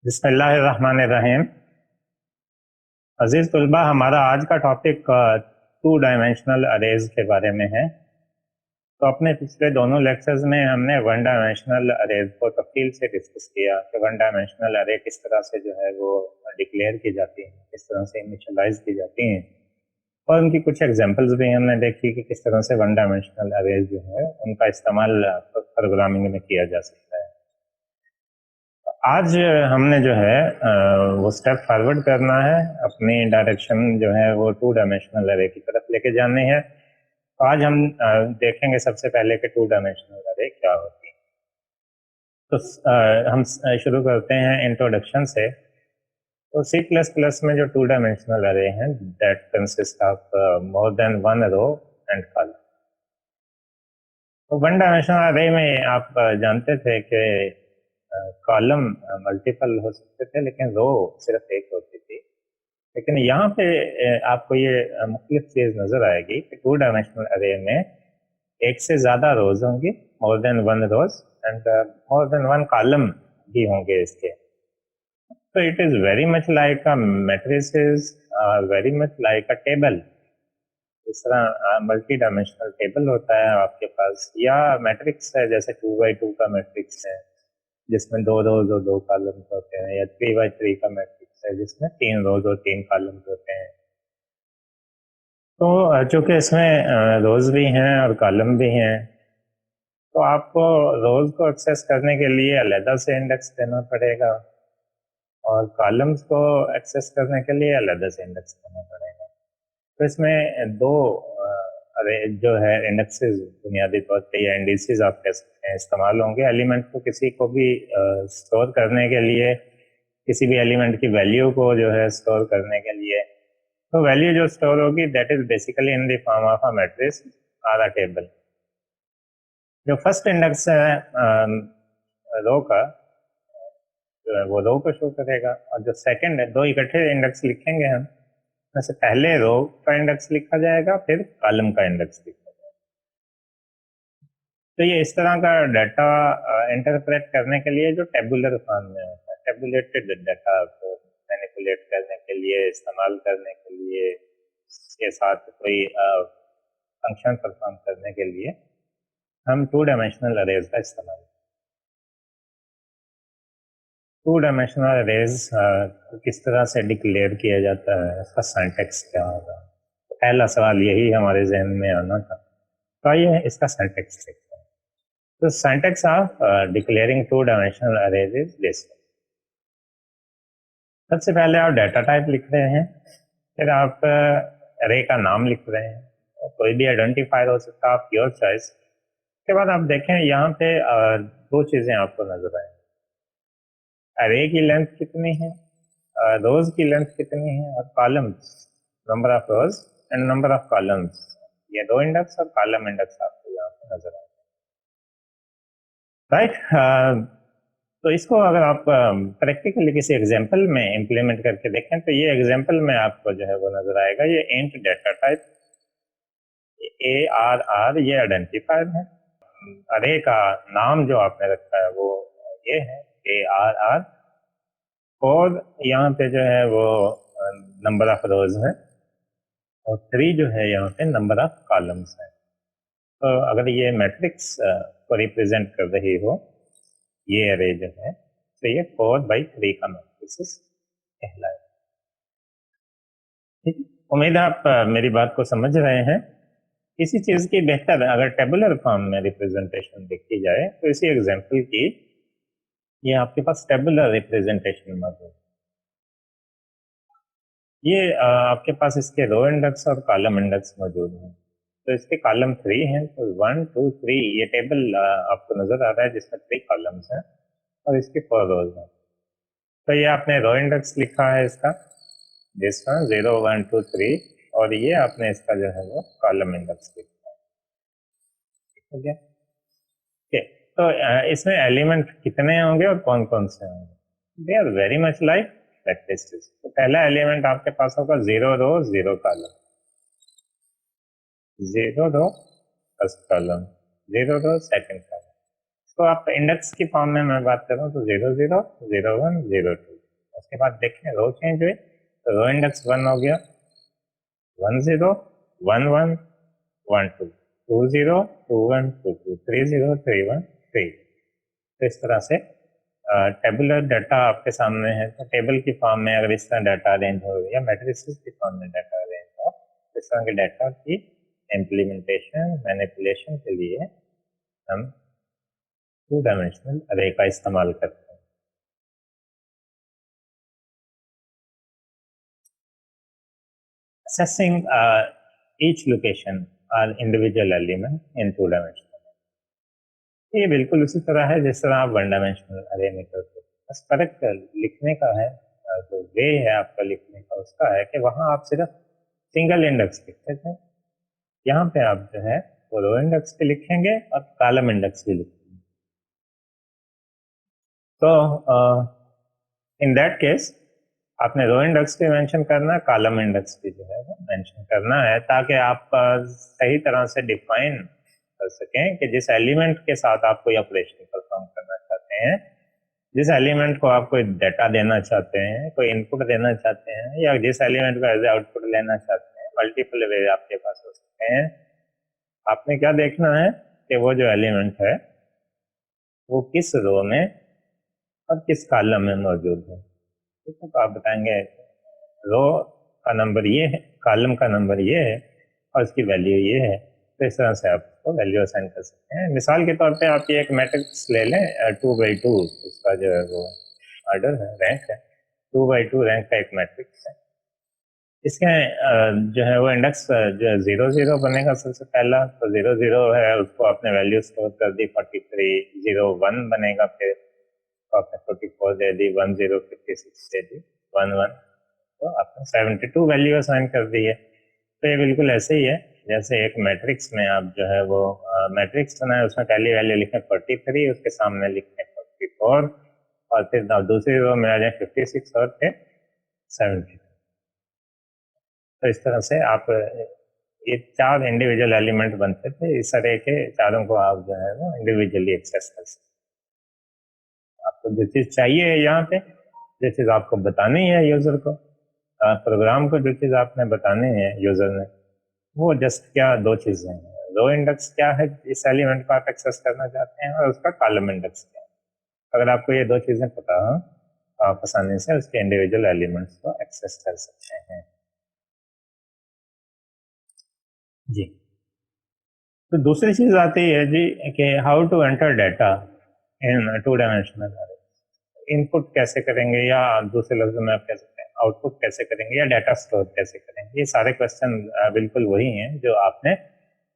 बिस्मिल्लाहिर्रहमानिर्रहीम। अजीज तलबा, हमारा आज का टॉपिक 2 डायमेंशनल अरेज के बारे में है। तो अपने पिछले दोनों लेक्चर्स में हमने 1 डायमेंशनल अरेज को तफसील से डिस्कस किया कि 1 डायमेंशनल अरे किस तरह से जो है वो डिक्लेयर की जाती हैं, किस तरह से इनिशियलाइज की जाती हैं, और उनकी कुछ एग्जांपल्स भी हमने देखी कि किस तरह से 1 डायमेंशनल अरेज जो है उनका इस्तेमाल प्रोग्रामिंग में किया जा सकता है। आज हमने जो है वो स्टेप फॉरवर्ड करना है, अपनी डायरेक्शन जो है वो 2 डायमेंशनल अरे की तरफ लेके जानी है। तो आज हम देखेंगे सबसे पहले कि 2 डायमेंशनल अरे क्या होती है। तो हम शुरू करते हैं इंट्रोडक्शन से। तो C++ में जो 2 डायमेंशनल अरे हैं that consist of more than one row and column. तो 1 डायमेंशनल अरे में आप जानते थे कि कॉलम मल्टीपल हो सकते थे लेकिन रो सिर्फ एक होती थी। लेकिन यहाँ पे आपको ये मुख्तलिफ चीज नजर आएगी कि 2 डायमेंशनल अरे में एक से ज्यादा रोज होंगी, more than one rows, and more than one column भी होंगे इसके। तो it is very much like a matrices, very much like a table. इस तरह मल्टी डायमेंशनल टेबल होता है आपके पास, या मैट्रिक्स है जैसे 2x2 का मैट्रिक्स है जिसमें 2 रोज और 2 कॉलम्स होते हैं, या 3x3 का मैट्रिक्स है जिसमें 3 रोज और 3 कॉलम्स होते हैं। तो चूंकि इसमें रोज भी हैं और कॉलम भी हैं, तो आपको रोज को एक्सेस करने के लिए अलग से इंडेक्स देना पड़ेगा और कॉलम्स को एक्सेस करने के लिए अलग से इंडेक्स देना पड़ेगा। तो इसमें दो अरे जो है इंडेक्सेस बुनियादी तौर पे, या इंडिसेस आप कह सकते हैं, इस्तेमाल होंगे एलिमेंट को किसी को भी स्टोर करने के लिए, किसी भी एलिमेंट की वैल्यू को जो है स्टोर करने के लिए। तो वैल्यू जो स्टोर होगी that is basically in the form of a matrix और अ टेबल। जो फर्स्ट इंडेक्स है रो का, जो है वो रो को शो करेगा, और जो सेकंड है, दो इकट्ठे इंडेक्स लिखेंगे हम, वैसे पहले रो का इंडेक्स लिखा जाएगा फिर कॉलम का इंडेक्स लिखा जाएगा। तो ये इस तरह का डाटा इंटरप्रेट करने के लिए जो टेबुलर फॉर्म में होता है, टेबुलेटेड डाटा को मैनिपुलेट करने के लिए, इस्तेमाल करने के लिए, इसके साथ कोई फंक्शन परफॉर्म करने के लिए हम 2 डायमेंशनल अरेज का इस्तेमाल। 2 डायमेंशनल अरेज किस तरह से डिक्लेयर किया जाता है, उसका सिंटैक्स क्या होगा, पहला सवाल यही हमारे जहन में आना था। तो आइए इसका सिंटैक्स देखते हैं। तो syntax of declaring 2 dimensional arrays is this. सबसे पहले आप डाटा टाइप लिख रहे हैं, फिर आप अरे का नाम लिख रहे हैं, कोई भी आइडेंटिफायर हो सकता है, आप योर चॉइस। उसके बाद आप देखें यहाँ पे दो चीजें आपको नजर आएंगी। अरे की लेंथ कितनी है, रोज की लेंथ कितनी है, और columns, number of rose and number of columns, ये दो इंडेक्स और कॉलम इंडेक्स आपको यहाँ पे नजर आएंगे। राइट। तो इसको अगर आप प्रैक्टिकली किसी एग्जांपल में इंप्लीमेंट करके देखें, तो ये एग्जांपल में आपको जो है वो नजर आएगा। ये इंट डाटा टाइप ARR, ये आइडेंटिफायर है। अरे का नाम जो आपने रखा है वो ये है ARR, और यहाँ पे जो है वो नंबर ऑफ रोज है, और 3 जो है यहाँ पे नंबर ऑफ कॉलम्स है। तो अगर ये मैट्रिक्स को रिप्रेजेंट कर रही हो ये अरे जो है, तो ये 4x3 का मैट्रिक्स कहलाए। ठीक है, उम्मीद है आप मेरी बात को समझ रहे हैं। इसी चीज की बेहतर अगर टेबुलर फॉर्म में रिप्रेजेंटेशन देखी जाए, तो इसी एग्जांपल की ये आपके पास टेबुलर रिप्रेजेंटेशन मौजूद है। ये आपके पास इसके रो इंडेक्स और कॉलम इंडेक्स मौजूद हैं। तो इसके कॉलम 3 हैं, तो 1 2 3 ये टेबल आपको नजर आ रहा है जिसमें 3 कॉलम्स हैं और इसके 4 रोज हैं। तो ये आपने रो इंडेक्स लिखा है इसका, दिस वन 0 1 2 3, और ये आपने इसका जो है वो कॉलम इंडेक्स लिखा है। ठीक है, तो इसमें एलिमेंट कितने होंगे और कौन कौन से होंगे? They are very much like matrices. तो पहला एलिमेंट आपके पास होगा 0 row 0 column, 0 row first column, 0 row second column, तो आप इंडेक्स की फॉर्म में मैं बात कर रहा हूँ तो 00, 01, 02। उसके बाद देखें रो चेंज हुए तो रो इंडेक्स 1 हो गया, 10, 11, 12, 20, 21, 22, 30, 31, 3। तो इस तरह से टेबुलर डाटा आपके सामने है, तो टेबल की फॉर्म में अगर इस तरह डाटा अरेंज हो या मैट्रिसेस की फॉर्म में डाटा अरेंज हो, इस तरह के डाटा की इम्प्लीमेंटेशन मैनिपुलेशन के लिए हम 2 डायमेंशनल अरे का इस्तेमाल करते हैं। Assessing each location or individual element in 2 dimensional, ये बिल्कुल उसी तरह है जिस तरह आप 1 डायमेंशनल अरे में करते हैं, बस फर्क लिखने का है, जो वे है आपका लिखने का उसका है कि वहाँ आप सिर्फ सिंगल इंडेक्स लिखते थे, यहाँ पे आप जो है वो रो इंडेक्स भी लिखेंगे और कॉलम इंडेक्स भी लिखेंगे। तो इन दैट केस आपने रो इंडेक्स भी मेंशन करना है, कॉलम इंडेक्स भी जो है वो मेंशन करना है, ताकि आप सही तरह से डिफाइन कर सकें कि जिस एलिमेंट के साथ आप कोई ऑपरेशन परफॉर्म करना चाहते हैं, जिस एलिमेंट को आप कोई डाटा देना चाहते हैं, कोई इनपुट देना चाहते हैं, या जिस एलिमेंट को एज आउटपुट लेना चाहते हैं, मल्टीपल वे आपके पास हो सकते हैं। आपने क्या देखना है कि वो जो एलिमेंट है वो किस रो में और किस कॉलम में मौजूद है। तो आप बताएंगे रो का नंबर ये है, कॉलम का नंबर ये है और इसकी वैल्यू ये है, तो इस तरह से आप उसको वैल्यू असाइन कर सकते हैं। मिसाल के तौर पे आप ये एक मैट्रिक्स ले लें 2x2, उसका जो है वो ऑर्डर है, रैंक है, 2x2 रैंक का एक मैट्रिक्स है। इसके जो है वो इंडेक्स जो है 00 बनेगा सबसे पहला, तो 00 है उसको आपने वैल्यू स्टोर कर दी 43, 01 बनेगा, फिर आपने 44 दे दी, 10, 56 दे दी, 11, तो आपने 72 वैल्यू असाइन कर दी है। तो ये बिल्कुल ऐसे ही है जैसे एक मैट्रिक्स में आप जो है वो मैट्रिक्स बना है, उसमें पहली वैल्यू लिखें 43, उसके सामने लिखें 44 और फिर दूसरी रो में आ जाए 56 और फिर 70। तो इस तरह से आप ये 4 इंडिविजुअल एलिमेंट बनते थे, इस तरह के चारों को आप जो है वो इंडिविजुअली एक्सेस कर सकते हैं। आपको जो चीज़ चाहिए है यहाँ पे, जो चीज़ आपको बतानी है यूज़र को, प्रोग्राम को जो चीज़ आपने बतानी है यूज़र ने, वो जस्ट क्या 2 चीज़ें हैं। रो इंडेक्स क्या है, इस एलिमेंट को आप एक्सेस करना चाहते हैं, और उसका कॉलम इंडेक्स क्या है। अगर आपको ये 2 चीज़ें पता हो तो आप आसानी से उसके इंडिविजुअल एलिमेंट्स को एक्सेस कर सकते हैं। जी, तो दूसरी चीज़ आती है जी कि how to enter data in 2 dimensional array. Input कैसे करेंगे, या दूसरे लफ्ज़ों में आप कह सकते हैं आउटपुट कैसे करेंगे, या डाटा स्टोर कैसे करेंगे। ये सारे क्वेश्चन बिल्कुल वही हैं जो आपने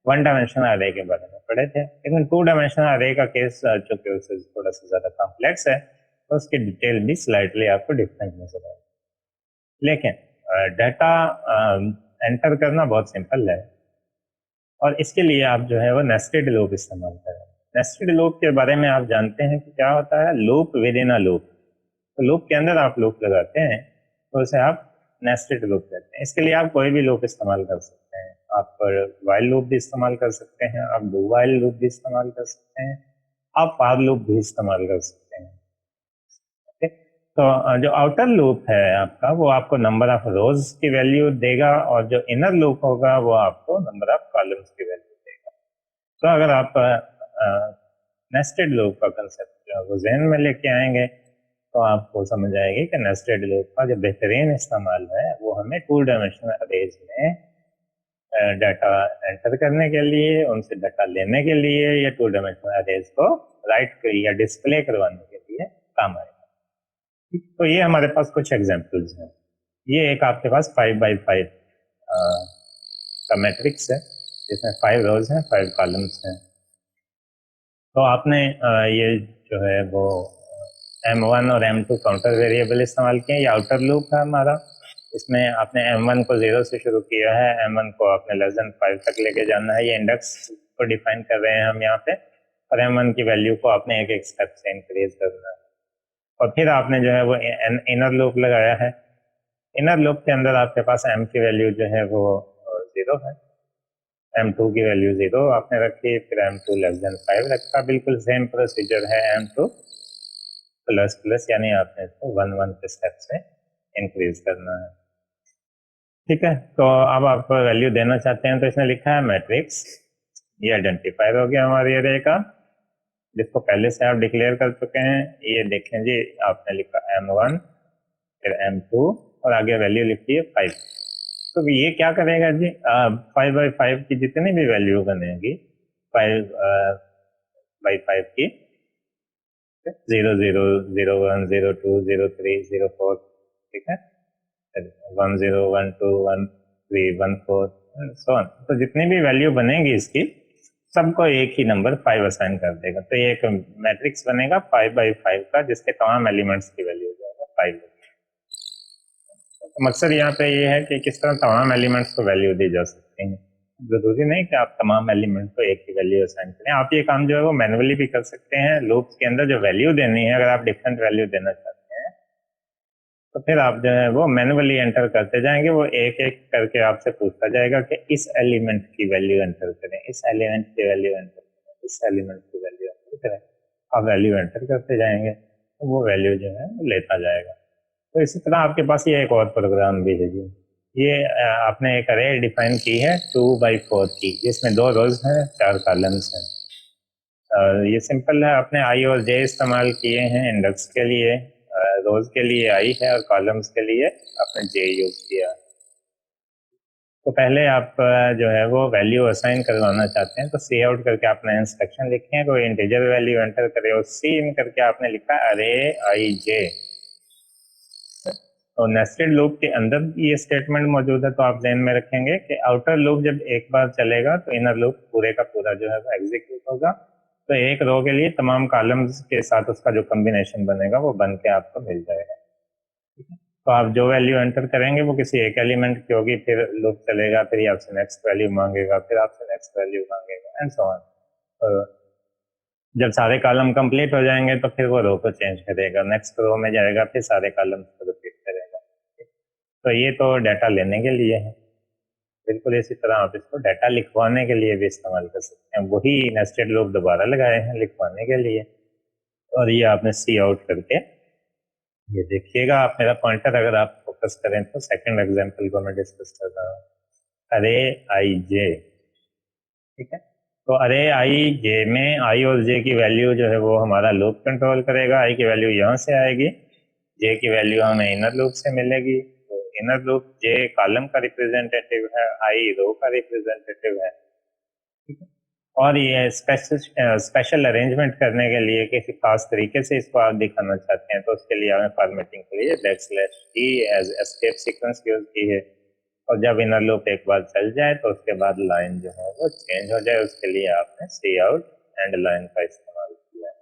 1 डायमेंशनल अरे के बारे में पढ़े थे, लेकिन 2 डायमेंशनल अरे का केस चूंकि उससे थोड़ा सा ज़्यादा कॉम्प्लेक्स है, तो उसकी डिटेल भी स्लाइटली आपको डिफरेंट नजर आएगी। लेकिन डाटा एंटर करना बहुत सिंपल है, और इसके लिए आप जो है वो नेस्टेड लूप इस्तेमाल करें। नेस्टेड लूप के बारे में आप जानते हैं कि क्या होता है, loop with in a loop. तो लूप के अंदर आप लूप लगाते हैं तो उसे आप नेस्टेड लूप कहते हैं। इसके लिए आप कोई भी लूप इस्तेमाल कर सकते हैं, आप वाइल लूप भी इस्तेमाल कर सकते हैं, आप डू वाइल लूप भी इस्तेमाल कर सकते हैं, आप फॉर लूप भी इस्तेमाल कर सकते हैं। ठीक? तो जो आउटर लूप है आपका, वो आपको नंबर ऑफ रोज की वैल्यू देगा, और जो इनर लूप होगा वो आपको नंबर ऑफ कॉलम्स की वैल्यू देगा। तो अगर आप नेस्टेड लूप का कंसेप्ट जो है वो जहन में लेके आएंगे तो आपको समझ आएगी कि नेस्टेड लूप का जो बेहतरीन इस्तेमाल है वो हमें 2 डायमेंशनल अरेज में डाटा एंटर करने के लिए, उनसे डाटा लेने के लिए, या 2 डायमेंशनल अरेज को राइट या डिस्प्ले करवाने के लिए काम आएगा। तो ये हमारे पास कुछ एग्जांपल्स हैं। ये एक आपके पास 5x5 का मैट्रिक्स है जिसमें 5 रोज हैं, 5 कॉलम्स हैं। तो आपने ये जो है वो M1 और M2 काउंटर वेरिएबल इस्तेमाल किए। ये आउटर लूप है हमारा, इसमें आपने M1 को 0 से शुरू किया है, M1 को आपने लेस देन 5 तक लेके जाना है। ये इंडेक्स को डिफाइन कर रहे हैं हम यहाँ पे, और M1 की वैल्यू को आपने एक एक स्टेप से इंक्रीज करना है। और फिर आपने जो है वो इनर लूप लगाया है। इनर लूप के अंदर आपके पास M की वैल्यू जो है वो 0 है, M2 की वैल्यू 0 आपने रखी, फिर M2 लेस देन 5 रखा। बिल्कुल सेम प्रोसीजर है M2 प्लस प्लस, यानी आपने इसको 1 1 के स्टेप से इंक्रीज करना है। ठीक है, तो अब आप वैल्यू देना चाहते हैं तो इसने लिखा है मैट्रिक्स, ये आइडेंटिफायर हो गया हमारे एरे का, जिसको पहले से आप डिक्लेयर कर चुके हैं। ये देखें जी, आपने लिखा M1 फिर M2 और आगे वैल्यू लिखी है 5। तो ये क्या करेगा जी, 5/5 की जितनी भी वैल्यू बनेगी 5/5 की, 0 0 0 1 0 2 0 3 0 4, ठीक है, 1 0 1 2 1 3 1 4 सो ऑन। तो जितनी भी वैल्यू बनेगी इसकी सबको एक ही नंबर 5 असाइन कर देगा। तो ये एक मैट्रिक्स बनेगा 5/5 का, जिसके तमाम एलिमेंट्स की वैल्यू हो जाएगा 5। तो मकसद यहाँ पे ये है कि किस तरह तमाम एलिमेंट्स को वैल्यू दी जा सकती है। जरूरी नहीं कि आप तमाम एलिमेंट को एक ही वैल्यू असाइन करें, आप ये काम जो है वो मैनुअली भी कर सकते हैं। लूप्स के अंदर जो वैल्यू देनी है, अगर आप डिफरेंट वैल्यू देना चाहते हैं तो फिर आप जो है वो मैनुअली एंटर करते जाएंगे। वो एक एक करके आपसे पूछता जाएगा कि इस एलिमेंट की वैल्यू एंटर करें, इस एलिमेंट की वैल्यू एंटर करें, इस एलिमेंट की वैल्यू एंटर करें। आप वैल्यू एंटर करते जाएंगे तो वो वैल्यू जो है वो लेता जाएगा। तो इसी तरह आपके पास ये एक और प्रोग्राम भी है जी। ये आपने एक अरे डिफाइन की है 2/4 की, जिसमें 2 रोज हैं 4 कॉलम्स हैं। ये सिंपल है, आपने आई और जे इस्तेमाल किए हैं इंडेक्स के लिए, रोज के लिए आई है और कॉलम्स के लिए आपने जे यूज किया। तो पहले आप जो है वो वैल्यू असाइन करवाना चाहते हैं तो सी आउट करके आपने इंस्ट्रक्शन लिखे हैं, कोई इंटीजर वैल्यू एंटर करे और सी इन करके आपने लिखा अरे आई जे। तो नेस्टेड लूप के अंदर ये स्टेटमेंट मौजूद है, तो आप ध्यान में रखेंगे कि आउटर लूप जब एक बार चलेगा तो इनर लूप पूरे का पूरा जो है एग्जीक्यूट होगा। तो एक रो के लिए तमाम कॉलम्स के साथ उसका जो कॉम्बिनेशन बनेगा वो बन के आपको मिल जाएगा। तो आप जो वैल्यू एंटर करेंगे वो किसी एक एलिमेंट की होगी, फिर लूप चलेगा, फिर ये आपसे नेक्स्ट वैल्यू मांगेगा, फिर आपसे नेक्स्ट वैल्यू मांगेगा एंड सो ऑन। तो जब सारे कॉलम कंप्लीट हो जाएंगे तो फिर वो रो को चेंज करेगा, नेक्स्ट रो में जाएगा, फिर सारे कॉलम्स को रिपीट करेगा। तो ये तो डाटा लेने के लिए है। बिल्कुल इसी तरह आप इसको डाटा लिखवाने के लिए भी इस्तेमाल कर सकते हैं। वही नेस्टेड लूप दोबारा लगाए हैं लिखवाने के लिए। और ये आपने सी आउट करके, ये देखिएगा आप मेरा पॉइंटर अगर आप फोकस करें तो सेकंड एग्जांपल को मैं डिस्कस कर रहा हूँ, अरे आई जे। ठीक है, तो अरे आई जे में आई और जे की वैल्यू जो है वो हमारा लूप कंट्रोल करेगा। आई की वैल्यू यहाँ से आएगी, जे की वैल्यू हमें इनर लूप से मिलेगी। तो इनर लूप जे कॉलम का रिप्रेजेंटेटिव है, आई रो का रिप्रेजेंटेटिव है। ठीक है, और ये स्पेशल अरेंजमेंट करने के लिए किसी खास तरीके से इसको आप दिखाना चाहते हैं तो उसके लिए हमें फॉर्मेटिंग के लिए \t as escape sequence use की है। और जब इनर लूप एक बार चल जाए तो उसके बाद लाइन जो है वो चेंज हो जाए, उसके लिए आपने सी आउट एंड लाइन का इस्तेमाल किया है।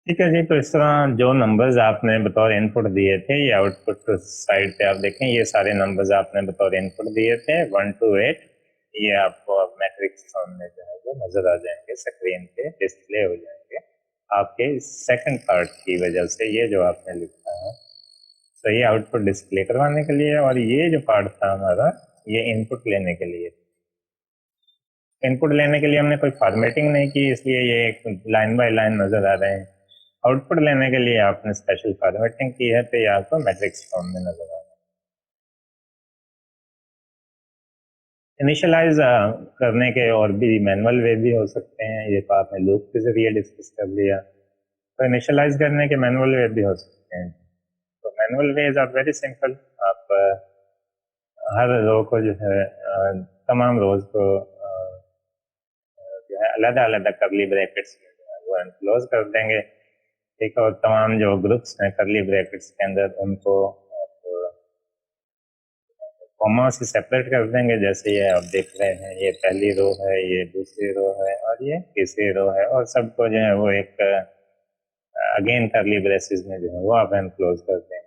ठीक है जी, तो इस तरह जो नंबर्स आपने बतौर इनपुट दिए थे, ये आउटपुट साइड पे आप देखें, ये सारे नंबर्स आपने बतौर इनपुट दिए थे 1 to 8। ये आपको अब मैट्रिक्स सामने जो है वो नजर आ जाएंगे, स्क्रीन पे डिस्प्ले हो जाएंगे आपके सेकंड पार्ट की वजह से, ये जो आपने लिखा है। तो ये आउटपुट डिस्प्ले करवाने के लिए, और ये जो पार्ट था हमारा ये इनपुट लेने के लिए। इनपुट लेने के लिए हमने कोई फॉर्मेटिंग नहीं की, इसलिए ये लाइन बाय लाइन नजर आ रहे हैं। आउटपुट लेने के लिए आपने स्पेशल फॉर्मेटिंग की है तो ये आपको मैट्रिक्स फॉर्म में नजर आ रहा है। इनिशियलाइज करने के और भी मैनुअल वे भी हो सकते हैं, ये तो आपने लूप के जरिए डिस्कस कर लिया। तो इनिशियलाइज करने के मैनुअल वे भी हो सकते हैं। तो manual ways are very simple. आप हर रो को जो है तमाम रोज को जो है अलग अलग करली ब्रैकेट्स में जो है वो एनक्लोज कर देंगे। ठीक है, और तमाम जो ग्रुप्स हैं करली ब्रैकेट्स के अंदर उनको कॉमा से सेपरेट कर देंगे। जैसे ये आप देख रहे हैं, ये पहली रो है, ये दूसरी रो है और ये तीसरी रो है, और सबको जो है वो एक अगेन करली ब्रेसेस में जो है वो आप एनक्लोज करते हैं।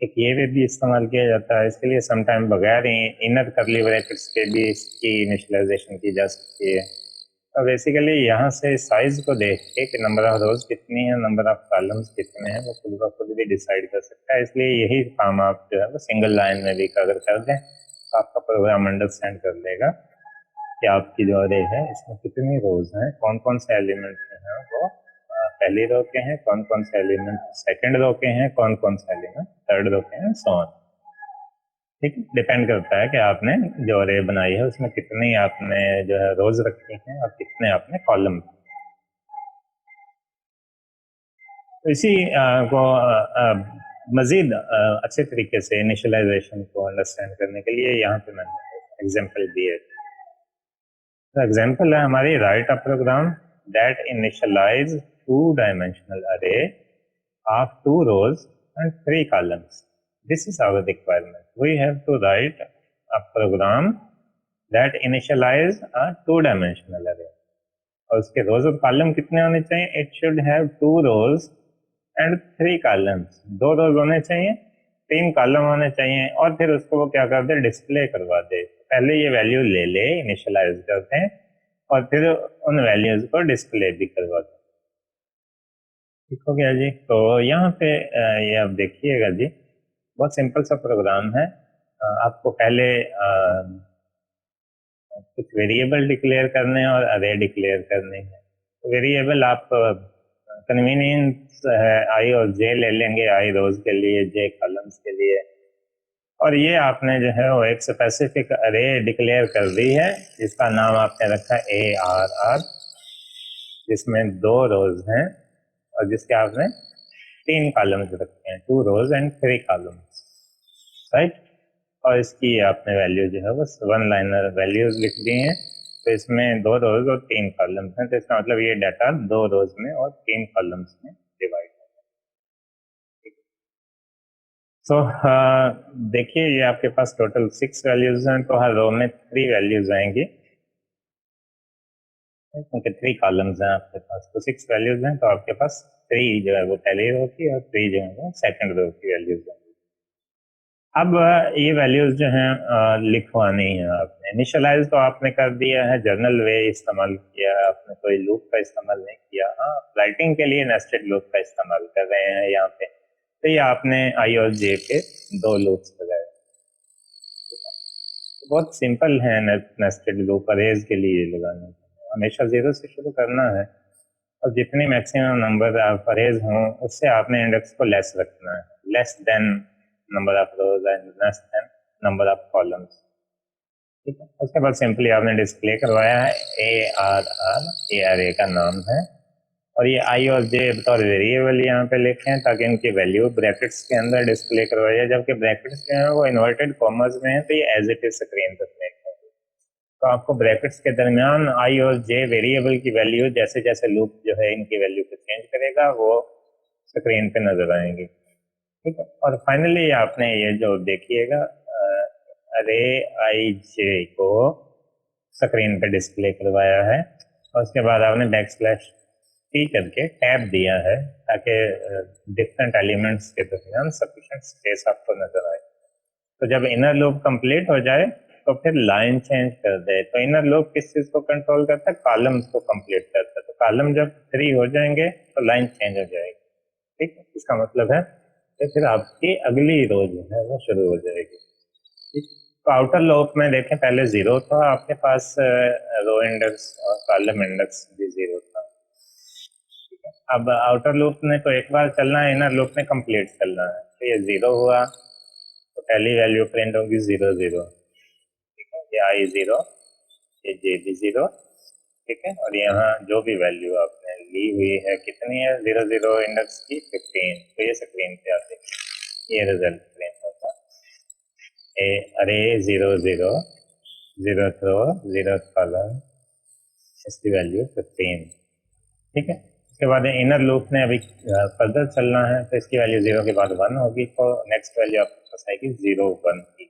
एक ये वे भी इस्तेमाल किया जाता है, इसके लिए समटाइम बगैर इनर करली ब्रैकेट्स के भी इसकी इनिशियलाइजेशन की जा सकती है। तो बेसिकली यहाँ से साइज को देख के कि नंबर ऑफ रोज कितनी है, नंबर ऑफ कॉलम्स कितने हैं, वो खुद ब खुद भी डिसाइड कर सकता है। इसलिए यही काम आप जो है वो सिंगल लाइन में भी अगर कर दें आपका प्रोग्राम अंडरस्टैंड कर लेगा कि आपकी जो अरे है इसमें कितनी रोज हैं, कौन कौन से एलिमेंट हैं वो पहली रो के हैं, कौन कौन से एलिमेंट सेकंड रो के हैं, कौन कौन से एलिमेंट थर्ड रो के हैं, सो ऑन। ठीक है, डिपेंड करता है कि आपने जो अरे बनाई है उसमें कितनी आपने जो है रोज रखी हैं और कितने आपने कॉलम। तो इसी को मजीद अच्छे तरीके से इनिशियलाइजेशन को अंडरस्टैंड करने के लिए यहाँ पे मैंने एग्जांपल दिए। तो एग्जांपल है हमारी, write a program that initialize two dimensional array of 2 rows and 3 columns. This is our requirement. We have to write a program that initialize a 2-dimensional array. और उसके रोज और कॉलम कितने होने चाहिए? It should have 2 rows and 3 columns. 2 रोज होने चाहिए, 3 column होने चाहिए, और फिर उसको वो क्या कर दे, डिस्प्ले करवा दे। पहले ये वैल्यू ले ले, इनिशियलाइज करते हैं, और फिर उन वैल्यूज को डिस्प्ले भी करवा दे। ठीक हो गया जी। तो यहाँ पे ये आप देखिएगा जी, बहुत सिंपल सा प्रोग्राम है। आपको पहले कुछ वेरिएबल डिक्लेयर करने हैं और अरे डिक्लेयर करने हैं। तो वेरिएबल आप कन्वीनियंस है आई और जे ले लेंगे, आई रोज के लिए, जे कॉलम्स के लिए। और ये आपने जो है वो एक स्पेसिफिक अरे डिक्लेयर कर दी है जिसका नाम आपने रखा ए आर आर, जिसमें 2 रोज हैं और जिसके आपने 3 कॉलम्स रखे हैं, 2 रोज एंड 3 कॉलम्स, राइट। और इसकी आपने वैल्यू जो है वो 1 लाइनर वैल्यूज लिख दी हैं। तो इसमें 2 रोज और 3 कॉलम्स हैं, तो इसका मतलब ये डाटा 2 रोज में और 3 कॉलम्स में डिवाइड है। तो देखिए ये आपके पास टोटल 6 वैल्यूज हैं, तो हर रो में 3 वैल्यूज आएंगी, क्योंकि 3 कॉलम्स हैं आपके पास, तो 6 वैल्यूज हैं, तो आपके पास 3 जो है वो पहली रो की और 3 जो है वो सेकंड रो की वैल्यूज हैं। अब ये वैल्यूज जो हैं लिखवानी है आपने। इनिशियलाइज तो आपने कर दिया है, जर्नल वे इस्तेमाल किया, आपने कोई लूप का इस्तेमाल नहीं किया। हाँ, राइटिंग के लिए नेस्टेड लूप का इस्तेमाल कर रहे हैं यहाँ पे। तो ये आपने आई और जे के 2 लूप्स लगाए। तो बहुत सिंपल है नेस्टेड लूप अरेज के लिए लगाने। हमेशा 0 से शुरू करना है और जितने मैक्सिमम नंबर ऑफ अरेज हों उससे आपने इंडेक्स को लेस रखना है, less than number of rose and less than number of columns. ठीक है, उसके बाद सिंपली आपने डिस्प्ले करवाया है ए आर आर, ए अरे का नाम है, और ये आई और जे बतौर वेरिएबल यहाँ पे लिखे हैं ताकि इनकी वैल्यू ब्रैकेट्स के अंदर डिस्प्ले करवाई जाए, जबकि ब्रैकेट्स जो है वो इन्वर्टेड कॉमर्स में है, तो ये एज इट इज स्क्रीन पर प्ले करेंगे। तो आपको ब्रैकेट्स के दरमियान आई और जे वेरिएबल की वैल्यू जैसे जैसे लूप जो है इनकी वैल्यू को चेंज करेगा वो स्क्रीन पे नजर आएंगी। ठीक है, और फाइनली आपने ये जो देखिएगा अरे आई जे को स्क्रीन पे डिस्प्ले करवाया है, और उसके बाद आपने बैकस्लैश टी करके टैब दिया है ताकि डिफरेंट एलिमेंट्स के दरमियान सफिशिएंट स्पेस आपको नजर आए। तो जब इनर लूप कंप्लीट हो जाए तो फिर लाइन चेंज कर दे। तो इनर लूप किस चीज को कंट्रोल करता है? कॉलम्स को कंप्लीट करता है। तो कॉलम जब 3 हो जाएंगे तो लाइन चेंज हो जाएगी। ठीक है, इसका मतलब है कि फिर आपकी अगली रो जो है वो शुरू हो जाएगी। ठीक, तो आउटर लूप में देखें पहले 0 था आपके पास, रो इंडेक्स और कॉलम इंडेक्स भी 0 था। ठीक है, अब आउटर लूप में तो एक बार चलना है, इनर लूप में कंप्लीट चलना है। तो ये 0 हुआ तो पहली वैल्यू प्रिंट होगी 0 0। ठीक है, ये आई 0, ये जे भी 0। ठीक है, और यहाँ जो भी वैल्यू आपने ली हुई है कितनी है 0 0 इंडेक्स की 15, तो ये स्क्रीन पे आते ये रिजल्ट प्रिंट होता है। अरे 0 0 0 रो 0 कॉलम, इसकी वैल्यू 15। ठीक है, उसके बाद इनर लूप में अभी फर्दर चलना है, तो इसकी वैल्यू 0 के बाद 1 होगी, तो नेक्स्ट वैल्यू आपके पास आएगी 0 1 की।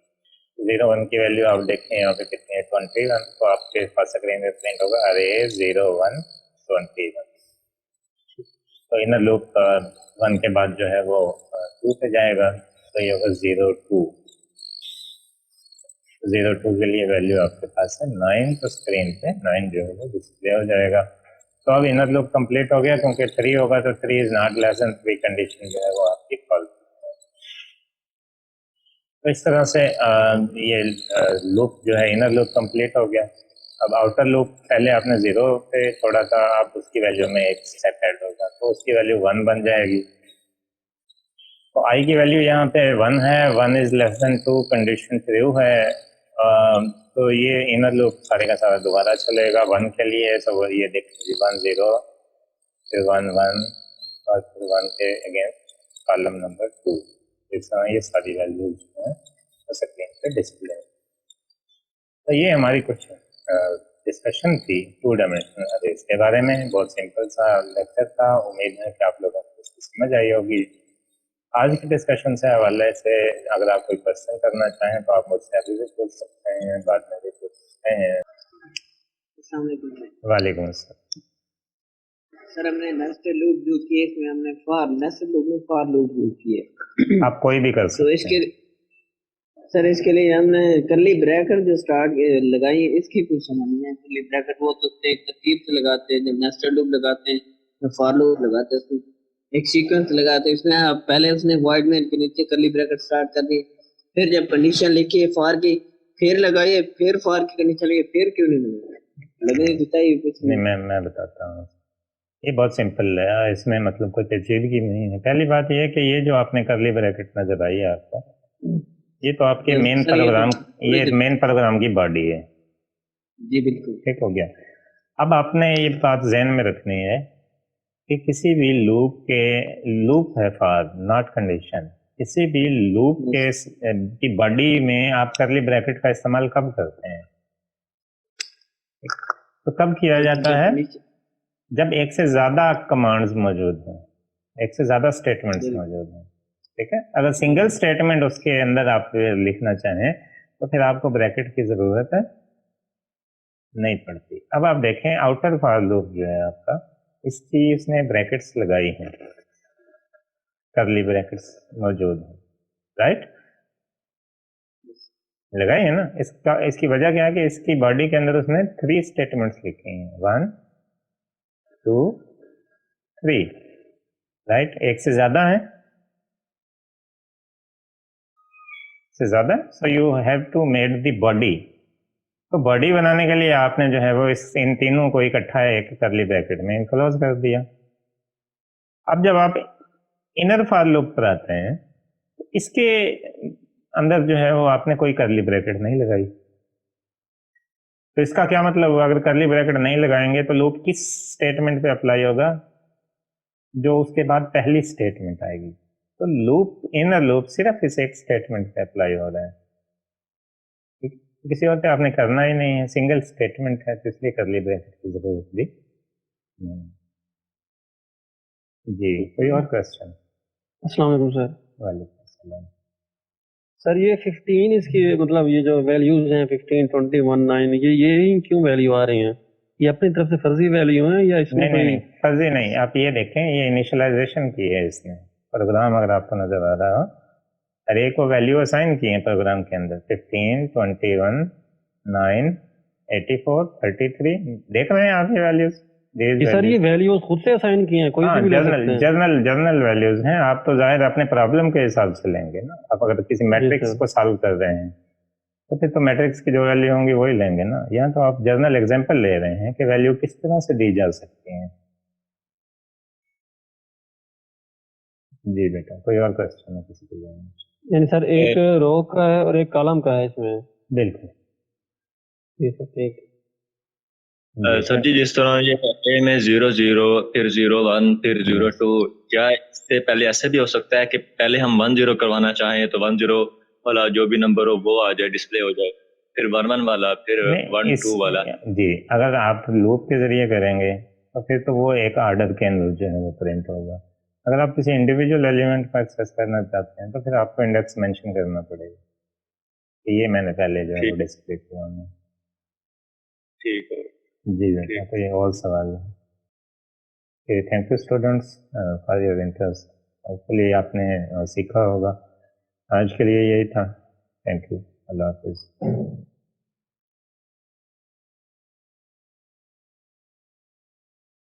0 1 की वैल्यू आप देखें यहाँ पे कितनी है 21, तो आपके पास स्क्रीन में प्रिंट होगा अरे 0 1 21। तो इनर लूप 1 के बाद जो है वो 2 पे जाएगा, तो ये होगा 0 2। 0 2 के लिए वैल्यू आपके पास है 9, तो स्क्रीन पे 9 जो है वो डिस्प्ले हो जाएगा। तो अब इनर लूप कंप्लीट हो गया, क्योंकि 3 होगा तो 3 is not less than 3 condition जो है वो आपकी फॉल्स तो इस तरह से ये लूप जो है इनर लूप कंप्लीट हो गया। अब आउटर लूप पहले आपने 0 पे छोड़ा था, आप उसकी वैल्यू में एक स्टेप ऐड होगा तो उसकी वैल्यू 1 बन जाएगी। तो आई की वैल्यू यहाँ पे 1 है, 1 is less than 2, condition true है। तो ये इनर लूप सारे का सारा दोबारा चलेगा 1 के लिए। तो ये देखिए 1 0 फिर 1 1 और फिर 1 के अगेंस्ट कॉलम नंबर 2। इस तरह ये सारी वैल्यूज जो है स्क्रीन पे डिस्प्ले। तो ये हमारी कुछ डिस्कशन थी 2 डायमेंशनल अरेज के बारे में। बहुत सिंपल सा लेक्चर था, उम्मीद है कि आप लोगों को इसकी समझ आई होगी। आज की डिस्कशन से हवाले से अगर आप कोई क्वेश्चन करना चाहें तो आप मुझसे अभी भी पूछ सकते हैं, बाद में भी पूछ सकते हैं। वालेकुम अस्सलाम। सर हमने नेस्टेड लूप यूज किए, इसमें हमने फॉर नेस्टेड लूप में फॉर लूप यूज किए। आप कोई भी कर सकते तो इसके सर इसके लिए हमने करली ब्रैकेट जो स्टार्ट लगाई है, इसकी कुछ समझ नहीं है। करली ब्रैकेट वो तो एक तरतीब से लगाते हैं, जब नेस्टेड लूप लगाते हैं तो फॉर लूप लगाते हैं, उसमें एक सीक्वेंस लगाते हैं। इसमें आप पहले उसने वॉइड मेन के नीचे करली ब्रैकेट स्टार्ट कर दी, फिर जब कंडीशन लिखी है फॉर की फिर लगाइए, फिर फॉर की कंडीशन लिखी, फिर क्यों नहीं लगाई? बताइए कुछ। नहीं, मैं बताता हूँ। ये बहुत सिंपल है, इसमें मतलब कोई पेचीदगी नहीं है। पहली बात ये है कि ये जो आपने करली ब्रैकेट नजर आई है आपको, ये तो आपके मेन प्रोग्राम, ये मेन प्रोग्राम की बॉडी है। जी बिल्कुल ठीक हो गया। अब आपने ये बात ज़हन में रखनी है कि किसी भी लूप है फॉर नॉट कंडीशन, किसी भी लूप के की बॉडी में आप करली ब्रैकेट का इस्तेमाल कब करते हैं? तो कब किया जाता है? जब एक से ज्यादा कमांड्स मौजूद हैं, एक से ज्यादा स्टेटमेंट्स मौजूद हैं। ठीक है, अगर सिंगल स्टेटमेंट उसके अंदर आप लिखना चाहें तो फिर आपको ब्रैकेट की जरूरत है नहीं पड़ती। अब आप देखें आउटर फॉर लूप जो है आपका, इसकी इसने ब्रैकेट्स लगाई हैं, करली ब्रैकेट्स मौजूद हैं, राइट? लगाई है ना। इसकी वजह क्या है कि इसकी बॉडी के अंदर उसने 3 स्टेटमेंट्स लिखे हैं, 1 2 3, राइट? एक से ज्यादा है, से ज्यादा, so you have to made the body. तो बॉडी बनाने के लिए आपने जो है वो इन तीनों को इकट्ठा एक करली ब्रैकेट में इनक्लोज कर दिया। अब जब आप इनर फॉर लूप पर आते हैं तो इसके अंदर जो है वो आपने कोई करली ब्रैकेट नहीं लगाई। तो इसका क्या मतलब, अगर करली ब्रैकेट नहीं लगाएंगे तो लूप किस स्टेटमेंट पे अप्लाई होगा? जो उसके बाद पहली स्टेटमेंट आएगी। तो लूप, इनर लूप सिर्फ इस एक स्टेटमेंट पे अप्लाई हो रहा है, किसी और पे आपने करना ही नहीं है। सिंगल स्टेटमेंट है तो इसलिए करली ब्रैकेट की जरूरत भी नहीं। जी, कोई और क्वेश्चन? अस्सलाम वालेकुम सर। वालेकुम अस्सलाम। सर ये 15 इसकी मतलब ये जो वैल्यूज हैं 15 20 19 ये क्यों वैल्यू आ रही हैं? ये अपनी तरफ से फर्जी वैल्यू है या इसमें नहीं, नहीं फर्जी नहीं। आप ये देखें, ये इनिशियलाइजेशन की है इसने प्रोग्राम, अगर आपको नजर आ रहा हो, अरे को वैल्यू असाइन किए हैं प्रोग्राम के अंदर, 15 21 9 84 33। देख रहे हैं आप ये वैल्यूज? सर ये वैल्यूज खुद से असाइन किए हैं, कोई से भी ले सकते हैं? जर्नल वैल्यूज हैं। आप तो जाहिर अपने प्रॉब्लम के हिसाब से लेंगे ना। आप अगर किसी मैट्रिक्स को सॉल्व कर रहे हैं तो फिर तो मैट्रिक्स की जो वैल्यू होंगी वही लेंगे ना। यहाँ तो आप जर्नल एग्जांपल ले रहे हैं कि वैल्यू किस तरह से दी जा सकती है। जी बेटा, कोई और क्वेश्चन है किसी के लिए? यानी सर एक रो का है और एक कॉलम का है इसमें? बिल्कुल। ठीक सर जी, जिस तरह ये ए में 0 0 फिर 0 1 फिर 0 2, क्या इससे पहले ऐसे भी हो सकता है कि पहले हम 1 0 करवाना चाहें तो 1 0 वाला जो भी नंबर हो वो आ जाए, डिस्प्ले हो जाए, फिर 1 1 वाला, फिर 1 2 वाला? जी, अगर आप लूप के जरिए करेंगे तो फिर तो वो एक ऑर्डर के अंदर जो है वो प्रिंट होगा। अगर आप किसी इंडिविजुअल एलिमेंट को एक्सेस करना चाहते हैं तो फिर आपको इंडेक्स मेंशन करना पड़ेगा। ये मैंने पहले जो है वो डिस्प्ले किया है। ठीक है जी बेटा, तो ये और सवाल है। Thank you students for your interest. Hopefully आपने सीखा होगा। आज के लिए यही था। Thank you. अल्लाह हाफिज़।